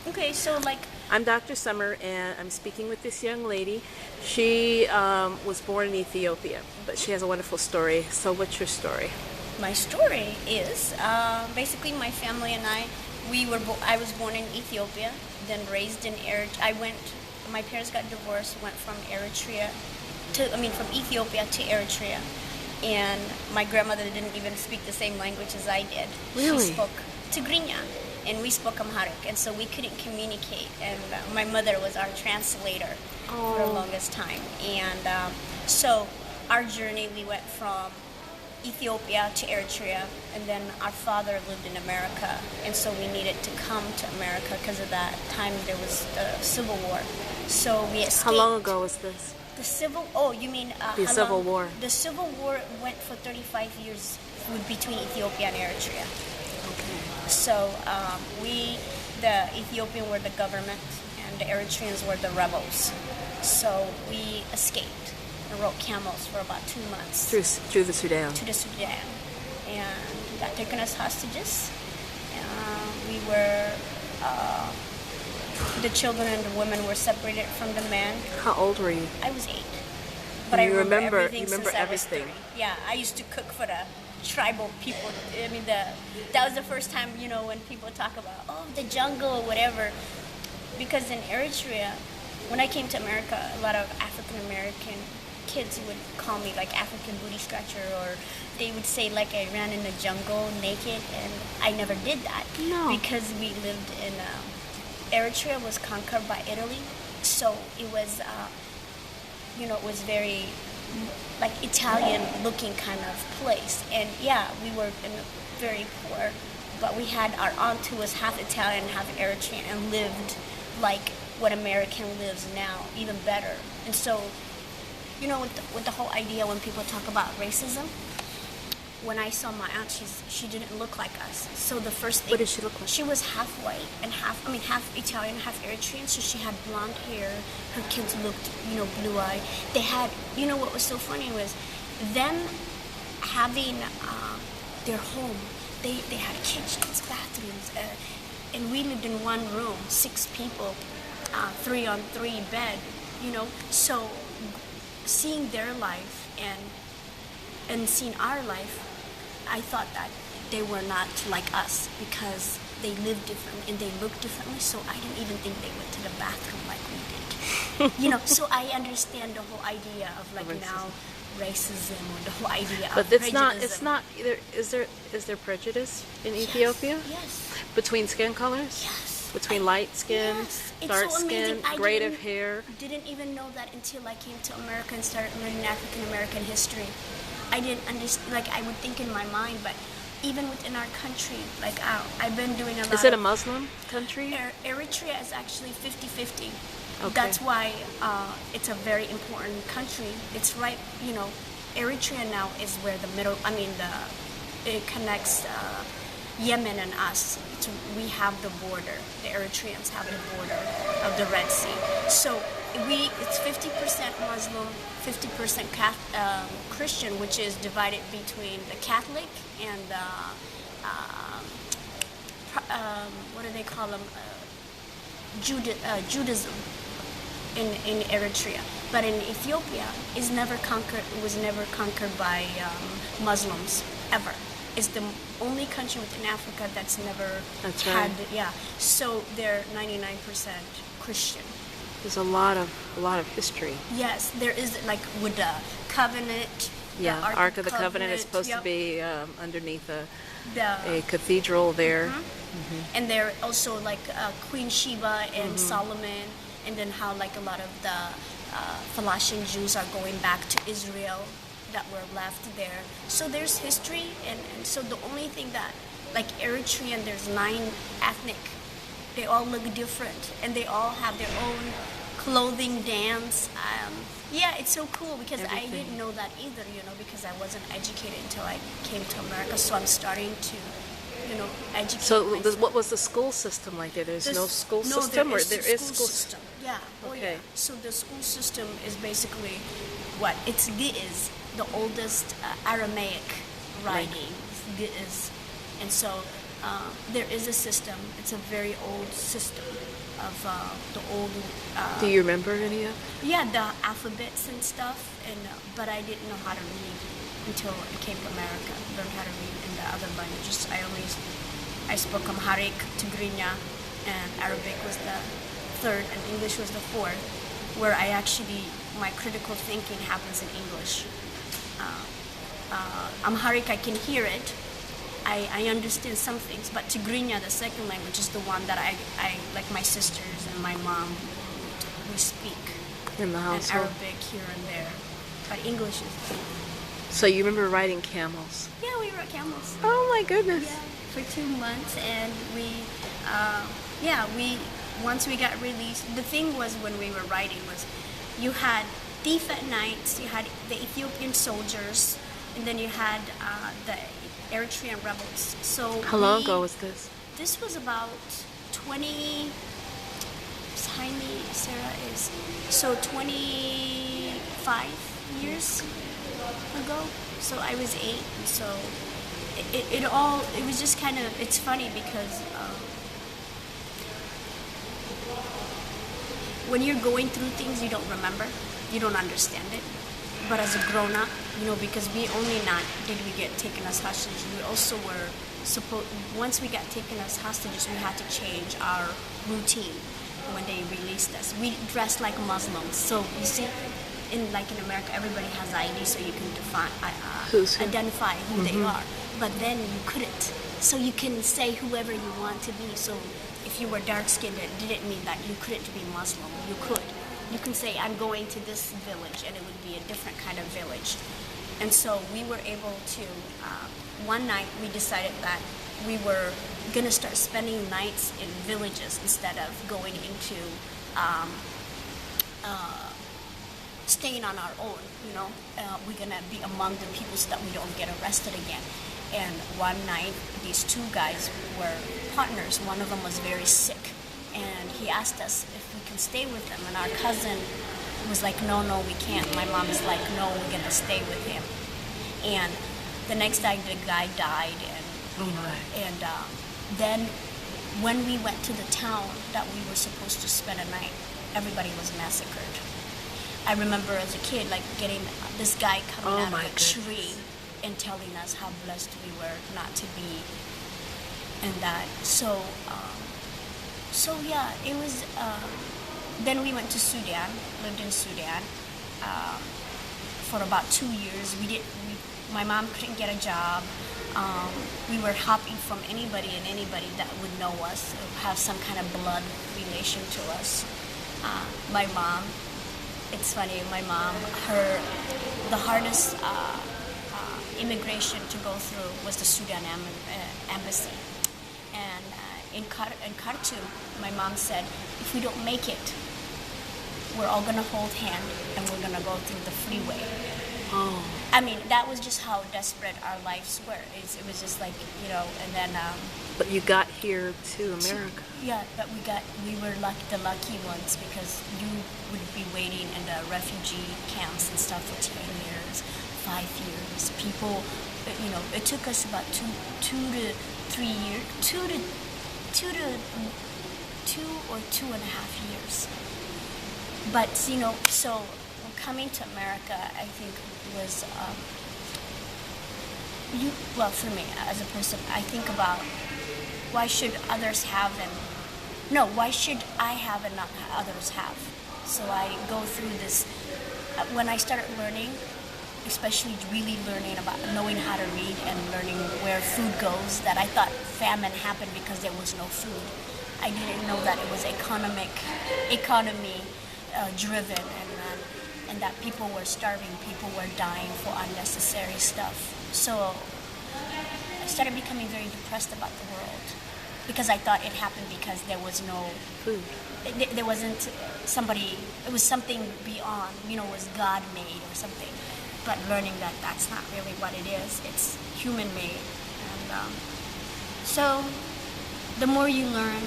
Okay, so like I'm Dr. Summer, and I'm speaking with this young lady. She was born in Ethiopia, but she has a wonderful story. So, what's your story? my story is basically my family and I was born in Ethiopia, then raised in Eritrea. My parents got divorced, went from from Ethiopia to Eritrea, and my grandmother didn't even speak the same language as I did. She Really? spoke Tigrinya, and we spoke Amharic, and so we couldn't communicate. And my mother was our translator for the Oh, longest time, and so our journey we went from Ethiopia to Eritrea, and then our father lived in America, and so we needed to come to America because of that time there was the Civil War. So we escaped. how long ago was this? The Civil? Oh, you mean The how Civil long? War. The Civil War went for 35 years between Ethiopia and Eritrea. So the Ethiopian were the government, and the Eritreans were the rebels. So we escaped and rode camels for about 2 months Through the Sudan. to the Sudan, and got taken as hostages. We were the children and the women were separated from the men. How old were you? I was 8, but And I remember you everything remember since everything. I was 3. Yeah, I used to cook for the tribal people. I mean, that was the first time, when people talk about the jungle or whatever. Because in Eritrea, when I came to America, a lot of African American kids would call me like African booty scratcher, or they would say like I ran in the jungle naked, and I never did that. No. Because we lived in Eritrea was conquered by Italy, so it was it was very like Italian looking kind of place. And yeah, we were very poor, but we had our aunt who was half Italian, half Eritrean, and lived like what American lives now, even better. And so, with the whole idea when people talk about racism, when I saw my aunt, she didn't look like us. So the first thing, What did she look like? she was half white and half Italian, half Eritrean. So she had blonde hair. Her kids looked, blue-eyed. They had, what was so funny was them having their home. They had kitchens, bathrooms, and we lived in one room, 6 people, 3-on-3 bed. So seeing their life and seeing our life, I thought that they were not like us because they lived differently and they looked differently. So I didn't even think they went to the bathroom like we did. So I understand the whole idea of like Racism. now racism, or the whole idea But of it's not. It's prejudice. not either. Is there prejudice in Yes, Ethiopia Yes. between skin colors? Yes. Between light skin, Yes. It's dark so amazing. skin, grade of hair. Didn't even know that until I came to America and started learning African American history. I didn't understand. Like I would think in my mind, but even within our country, like I've been doing a lot. Is it a Muslim country? Eritrea is actually 50-50. Okay. That's why it's a very important country. It's right, Eritrea now is where it connects Yemen and us. We have the border. The Eritreans have the border of the Red Sea. So it's 50% Muslim, 50% Christian, which is divided between the Catholic and the what do they call them? Judaism in Eritrea. But in Ethiopia, it was never conquered by Muslims ever. It's the only country within Africa that's never That's had. right. Yeah, so they're 99% Christian. There's a lot of history. Yes, there is, like with the covenant. Yeah, the Ark of the Covenant is supposed yep. to be underneath a The cathedral there. and they're also like Queen Sheba and Solomon, and then how like a lot of the Falashan Jews are going back to Israel that were left there. So there's history, and so the only thing that like Eritrean, there's 9 ethnic. They all look different, and they all have their own clothing, dance. Yeah, it's so cool because I Everything. didn't know that either, because I wasn't educated until I came to America. So I'm starting to, educate So, myself. what was the school system like there? There's no school system, or there is school system. Yeah. Oh, Okay. yeah. So the school system is basically what it's Giz, the oldest Aramaic writing. Giz, and so there is a system. It's a very old system, of the old. Do you remember any of it? Yeah, the alphabets and stuff, but I didn't know how to read until I came to America. Learned how to read in the other languages. I spoke Amharic, Tigrinya, and Arabic was the third, and English was the fourth. Where my critical thinking happens in English. Amharic, I can hear it. I understand some things, but Tigrinya, the second language, is the one that I like my sisters and my mom, we speak. In the household? And Arabic here and there. But English is the same. So you remember riding camels? Yeah, we rode camels. Oh my goodness. Yeah, for 2 months, and once we got released, the thing was when we were riding was you had thief at night, you had the Ethiopian soldiers, and then you had the Eritrean rebels. So how long ago was this? This was about 20. Jaime, Sarah is so 25 years ago. So I was 8, so it was just kind of, it's funny because when you're going through things you don't remember, you don't understand it. But as a grown-up, because we only not did we get taken as hostages, we also were once we got taken as hostages, we had to change our routine when they released us. We dressed like Muslims. So you see, in America, everybody has ID, so you can identify who they are. But then you couldn't. So you can say whoever you want to be. So if you were dark-skinned, it didn't mean that you couldn't be Muslim. You could. You can say, I'm going to this village, and it would be a different kind of village. And so we were able to, one night we decided that we were going to start spending nights in villages instead of going into staying on our own, we're going to be among the people so that we don't get arrested again. And one night, these 2 guys were partners. One of them was very sick, and he asked us if we can stay with him. And our cousin was like, no, we can't. My mom is like, no, we're going to stay with him. And the next day, the guy died. And then when we went to the town that we were supposed to spend a night, everybody was massacred. I remember as a kid, getting this guy coming out of a tree and telling us how blessed we were not to be, and that. So yeah, it was. Then we went to Sudan, lived in Sudan for about 2 years. My mom couldn't get a job. We were hopping from anybody that would know us, have some kind of blood relation to us. My mom, it's funny, the hardest immigration to go through was the Sudan embassy. And in Khartoum, my mom said, if we don't make it, we're all going to hold hands and we're going to go through the freeway. Oh. I mean, that was just how desperate our lives were. It was just and then... But you got here to America. Yeah, but we were the lucky ones, because you would be waiting in the refugee camps and stuff for 10 years, 5 years. People, it took us about 2 to 3 years, 2 or 2.5 years. But, so coming to America, I think was, for me as a person, I think about why should others have why should I have and not others have? So I go through this, when I started learning, especially really learning about knowing how to read and learning where food goes, that I thought famine happened because there was no food. I didn't know that it was economy driven, and that people were starving, people were dying for unnecessary stuff. So I started becoming very depressed about the world, because I thought it happened because there was no food. There wasn't somebody, it was something beyond, was God made or something. But learning that that's not really what it is, it's human made. And so the more you learn,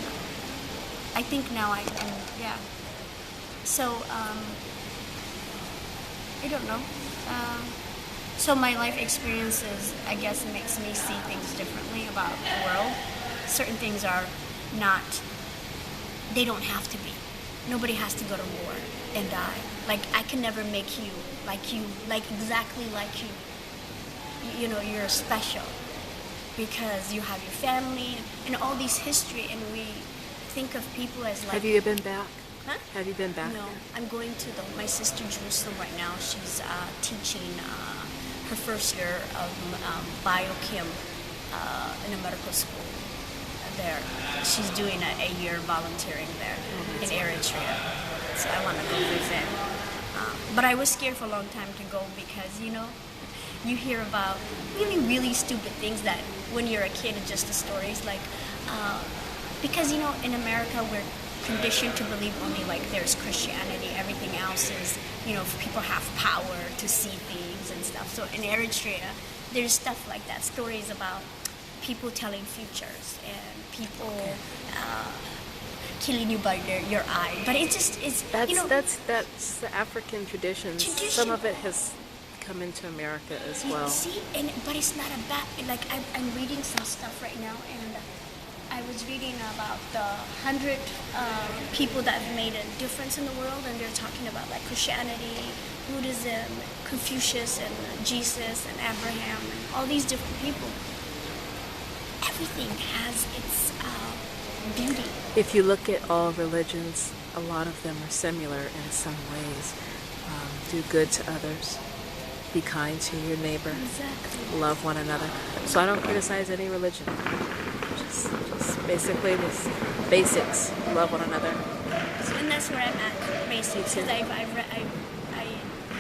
I think now So, I don't know. So my life experiences, I guess, makes me see things differently about the world. Certain things are not they don't have to be. Nobody has to go to war and die. Like, I can never make you, like exactly like you. You know, you're special because you have your family and all these history, and we think of people as like... Have you been back? Huh? Have you been back No, there? I'm going to my sister Jerusalem right now. She's teaching her first year of biochem in a medical school there. She's doing a year volunteering there in Eritrea. So I want to go visit. But I was scared for a long time to go because, you know, you hear about really, really stupid things that when you're a kid, it's just the stories. Like, because, you know, in America, we're conditioned to believe only like there's Christianity. Everything else is, you know, people have power to see things and stuff. So in Eritrea, there's stuff like that, stories about people telling futures and people killing you by your eye. But it just is, That's, you know, that's the African traditions. Some of it has come into America as well. See, but it's not a bad. Like I'm reading some stuff right now, and I was reading about the 100 people that have made a difference in the world, and they're talking about like Christianity, Buddhism, Confucius, and Jesus, and Abraham, and all these different people. Everything has its beauty. If you look at all religions, a lot of them are similar in some ways. Do good to others. Be kind to your neighbor. Exactly. Love one another. So I don't criticize any religion. Just basically this basics. Love one another. And that's where I'm at, basics. Because I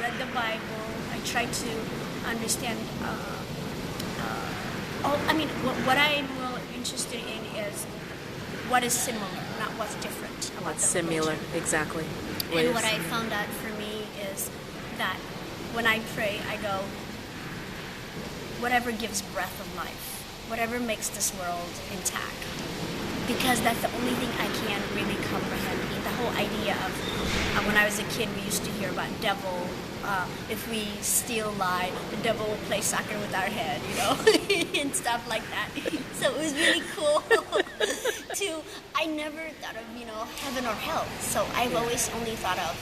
read the Bible. I try to understand. What I'm more interested in is what is similar, not what's different. What's similar, exactly. And what I found out for me is that when I pray, I go, whatever gives breath of life, whatever makes this world intact. Because that's the only thing I can really comprehend. The whole idea of, when I was a kid, we used to hear about devil. If we steal, lie, the devil will play soccer with our head, you know, and stuff like that. So it was really cool I never thought of, you know, heaven or hell. So I've always only thought of,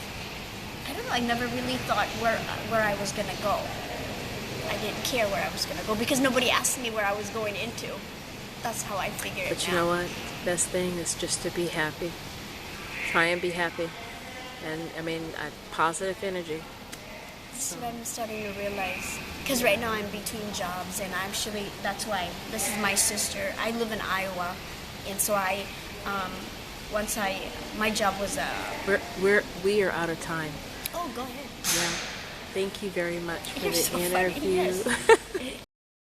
I don't know, I never really thought where I was going to go. I didn't care where I was going to go because nobody asked me where I was going into. That's how I figured it out. But you know what? Best thing is just to be happy. Try and be happy. And, I mean, positive energy. This is what I'm starting to realize. Because right now I'm between jobs, and actually, that's why this is my sister. I live in Iowa, and so my job was We are out of time. Oh, go ahead. Yeah. Thank you very much for You're the so interview. funny, yes.